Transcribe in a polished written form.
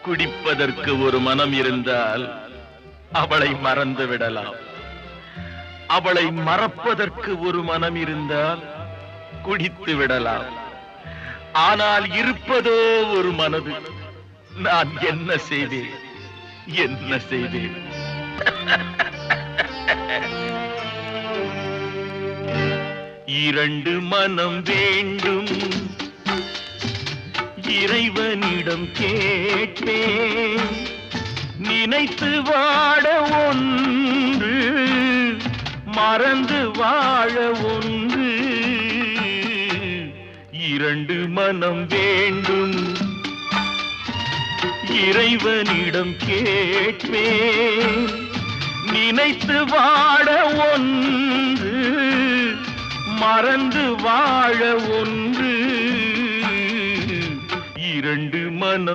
குடிப்பதற்கு ஒரு மனம் இருந்தால் அவளை மறந்து விடலாம். அவளை மறப்பதற்கு ஒரு மனம் இருந்தால் குடித்து விடலாம். ஆனால் இருப்பதோ ஒரு மனது. நான் என்ன செய்வேன், என்ன செய்வேன்? இரண்டு மனம் வேண்டும், இறைவனிடம் கேட்பேன். நினைத்து வாழ ஒன்று, மறந்து வாழ ஒன்று. இரண்டு மனம் வேண்டும், இறைவனிடம் கேட்பேன். நினைத்து வாழ ஒன்று, மறந்து வாழ ஒன்று. இரண்டு மனம்